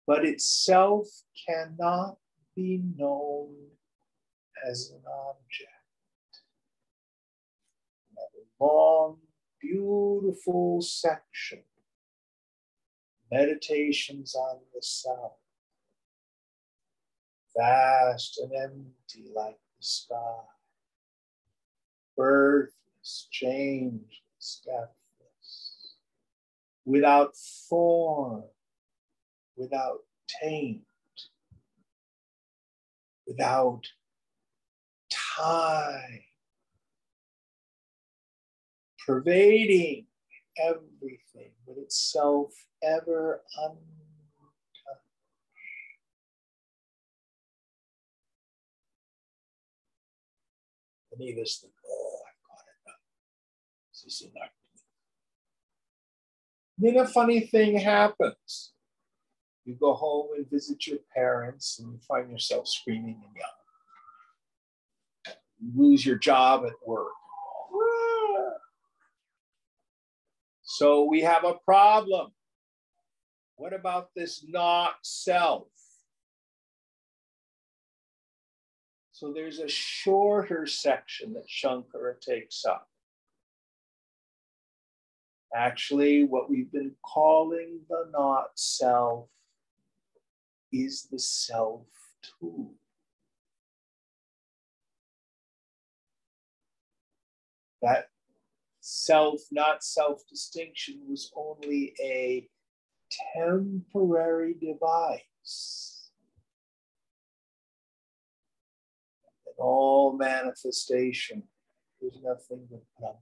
[SPEAKER 1] but itself cannot be known as an object. A long, beautiful section. Meditations on the self. Vast and empty like the sky. Birthless, changeless, deathless. Without form, without taint, without time. Pervading everything, but itself ever untouched. Anita's think, oh, I've got it now. This is enough. Then a funny thing happens. You go home and visit your parents and you find yourself screaming and yelling. You lose your job at work. So we have a problem. What about this not self? So there's a shorter section that Shankara takes up. Actually, what we've been calling the not self is the self too. That self, not self distinction was only a temporary device. In all manifestation, there's nothing but Brahman.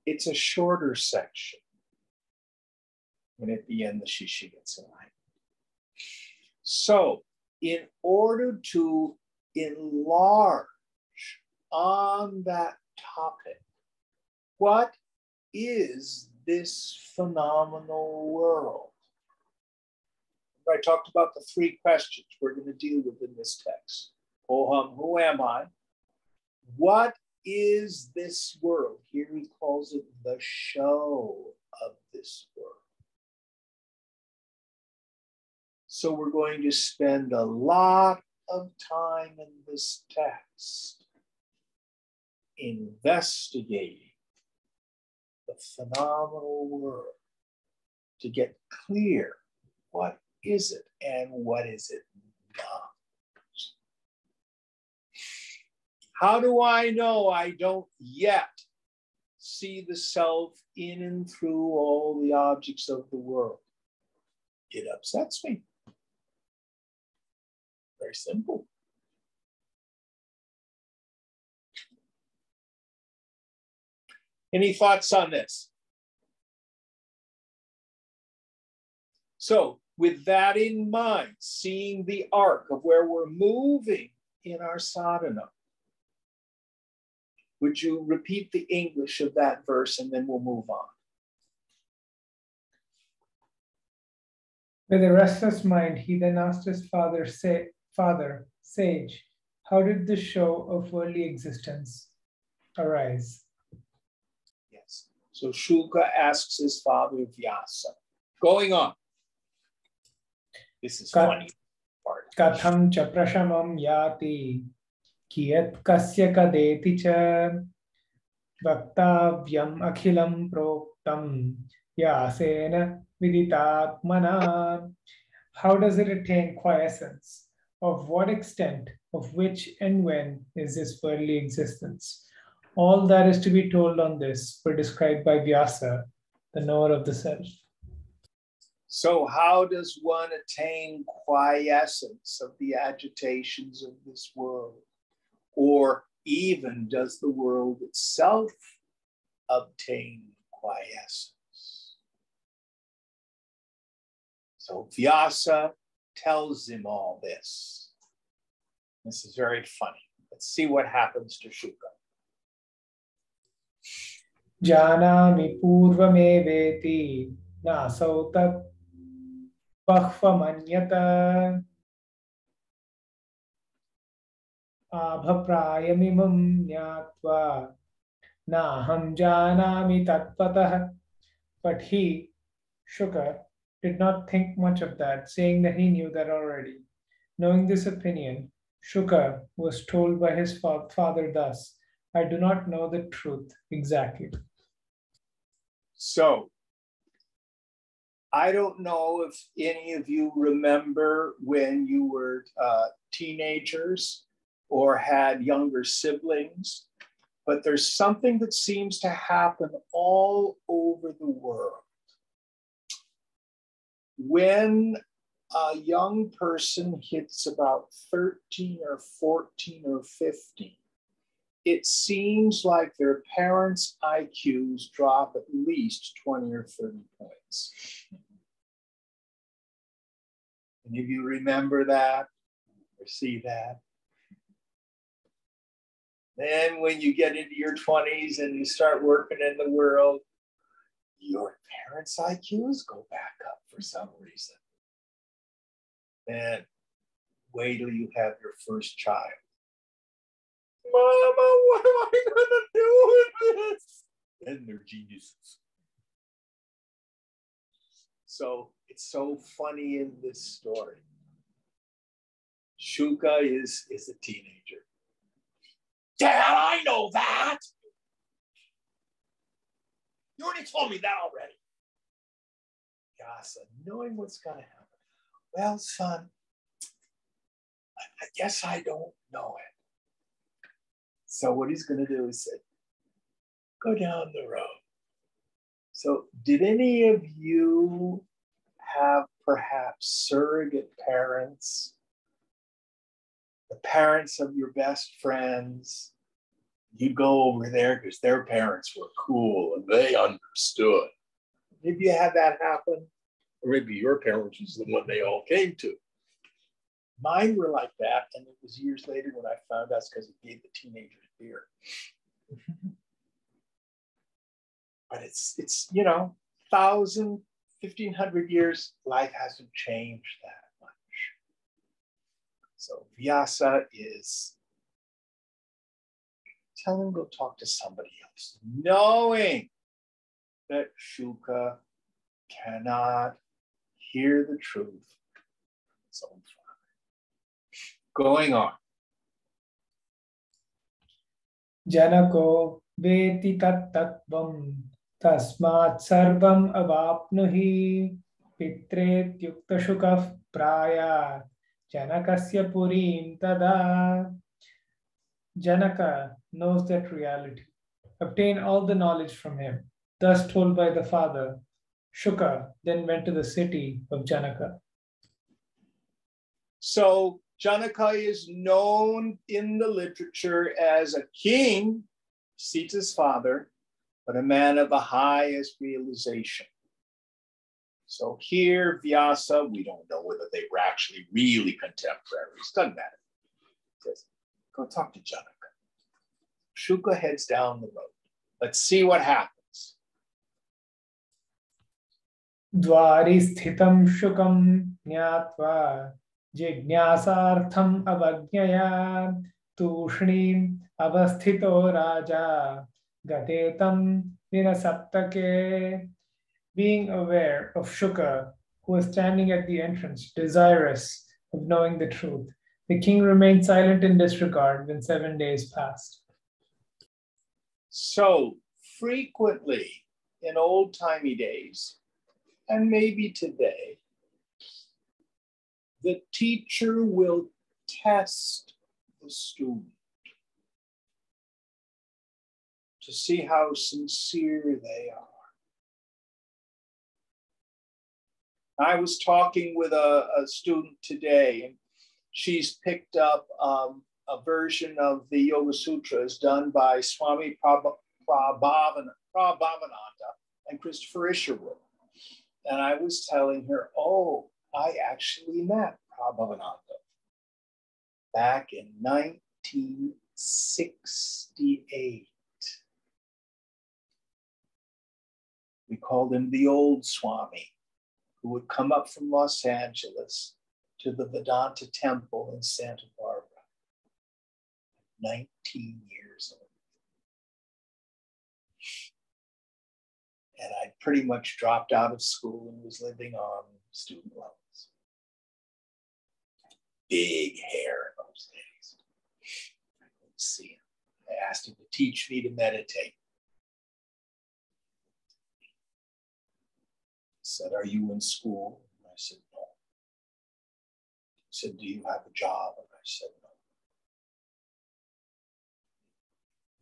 [SPEAKER 1] It's a shorter section. And at the end, the Shishya gets enlightened. So, in order to enlarge on that topic, what is this phenomenal world? I talked about the three questions we're going to deal with in this text. Oham, who am I? What is this world? Here he calls it the show of this world. So we're going to spend a lot of time in this text investigating the phenomenal world to get clear what is it and what is it not. How do I know I don't yet see the self in and through all the objects of the world? It upsets me. Very simple. Any thoughts on this? So, with that in mind, seeing the arc of where we're moving in our sadhana, would you repeat the English of that verse and then we'll move on?
[SPEAKER 2] With a restless mind, he then asked his father, sage, how did this show of worldly existence arise?
[SPEAKER 1] Yes. So Shuka asks his father Vyasa. Going on. This is funny part.
[SPEAKER 2] Katham cha prashamam yati kiyat kasya kadeti cha vaktavyam akhilam proktam yasena viditatmana. How does it attain quiescence? Of what extent, of which and when is this worldly existence? All that is to be told on this were described by Vyasa, the knower of the self.
[SPEAKER 1] So how does one attain quiescence of the agitations of this world? Or even does the world itself obtain quiescence? So Vyasa tells him all this. This is very funny. Let's see what happens to Shuka.
[SPEAKER 2] Janami purvameveti nasau tat bahvamanyata abhaprayamimam nyatva naham janami tatvatah. But he, Shuka, did not think much of that, saying that he knew that already. Knowing this opinion, Shuka was told by his father thus, I do not know the truth exactly.
[SPEAKER 1] So, I don't know if any of you remember when you were teenagers or had younger siblings, but there's something that seems to happen all over the world. When a young person hits about 13 or 14 or 15, it seems like their parents' IQs drop at least 20 or 30 points. Any of you remember that or see that? Then when you get into your 20s and you start working in the world, your parents' IQs go back up for some reason. And wait till you have your first child. Mama, what am I gonna do with this? And they're geniuses. So it's so funny in this story. Shuka is a teenager. Dad, I know that. You already told me that already. Vyasa, knowing what's gonna happen. Well, son, I guess I don't know it. So what he's going to do is say, go down the road. So did any of you have perhaps surrogate parents, the parents of your best friends? You go over there because their parents were cool and they understood. Maybe you had that happen, or maybe your parents was the one they all came to. Mine were like that, and it was years later when I found out because it gave the teenagers beer. But it's 1,000, 1,500 years, life hasn't changed that much. So Vyasa is telling him go talk to somebody else, knowing that Shuka cannot hear the truth from his own father. Going on.
[SPEAKER 2] Janako veti tat tattvam tasmat sarvam avapnuhi pitret yukta shukaf praya janakasya purim tada. Janaka knows that reality. Obtain all the knowledge from him. Thus told by the father, Shuka then went to the city of Janaka.
[SPEAKER 1] So Janaka is known in the literature as a king, Sita's father, but a man of the highest realization. So here, Vyasa, we don't know whether they were actually really contemporaries. Doesn't matter. He says, go talk to Janaka. Shuka heads down the road. Let's see what happens.
[SPEAKER 2] द्वारि स्थितं शुकं ज्ञात्वा जिज्ञासार्थम् अवज्ञया तूष्णीम् अवस्थितो राजा गते तं दिनसप्तके. Being aware of Shuka, who was standing at the entrance, desirous of knowing the truth, the king remained silent in disregard when 7 days passed.
[SPEAKER 1] So frequently in old-timey days, and maybe today, the teacher will test the student to see how sincere they are. I was talking with a student today, and she's picked up a version of the Yoga Sutras done by Swami Prabhavananda and Christopher Isherwood. And I was telling her, oh, I actually met Prabhavananda back in 1968. We called him the old Swami, who would come up from Los Angeles to the Vedanta Temple in Santa Barbara, 19 years old. And I pretty much dropped out of school and was living on student loans. Big hair in those days. I couldn't see him. I asked him to teach me to meditate. He said, are you in school? And I said, no. He said, do you have a job? And I said, no.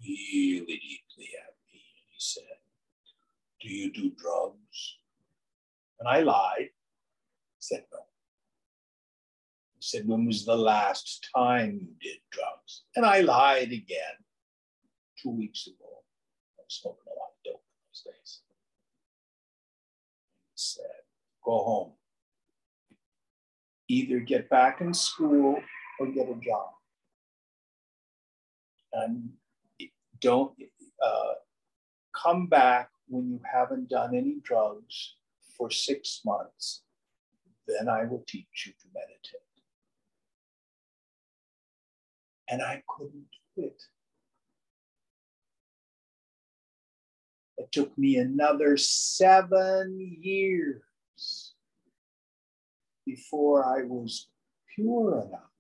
[SPEAKER 1] Really deeply at me. And he said, do you do drugs? And I lied. He said, no. He said, when was the last time you did drugs? And I lied again. 2 weeks ago. I was smoking a lot of dope in those days. He said, go home. Either get back in school or get a job. And don't come back when you haven't done any drugs for 6 months. Then I will teach you to meditate. And I couldn't do it. It took me another 7 years before I was pure enough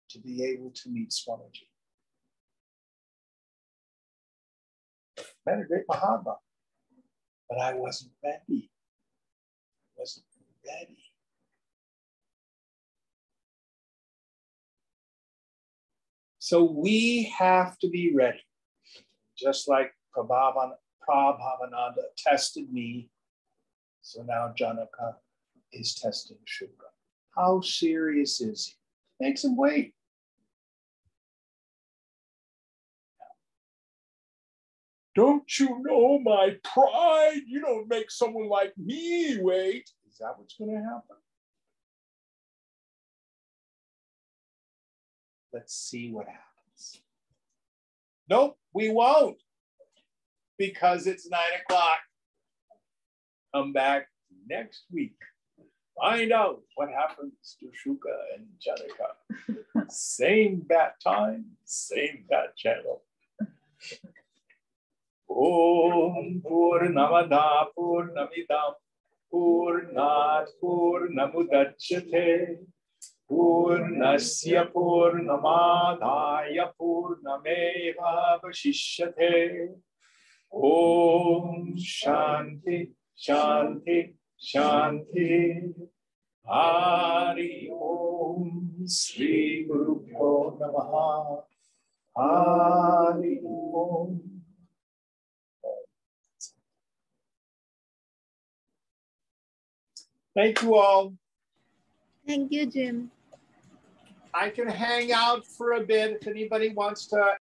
[SPEAKER 1] to be able to meet Swamiji. Met a great Mahatma, but I wasn't ready. Wasn't ready. So we have to be ready. Just like Prabhavananda tested me, so now Janaka is testing Shuka. How serious is he? Makes him wait. Don't you know my pride? You don't make someone like me wait. Is that what's going to happen? Let's see what happens. Nope, we won't. Because it's 9 o'clock. Come back next week. Find out what happens to Shuka and Janaka. Same bat time, same bat channel. Om Purnamada Purnamidam Purnat Purnamudachyate Purnasya Purnamadaya Purnameva Vasishyate. Om Shanti Shanti Shanti Hari Om Sri Guru Bhyo Namaha Hari Om. Thank you all.
[SPEAKER 3] Thank you, Jim.
[SPEAKER 1] I can hang out for a bit if anybody wants to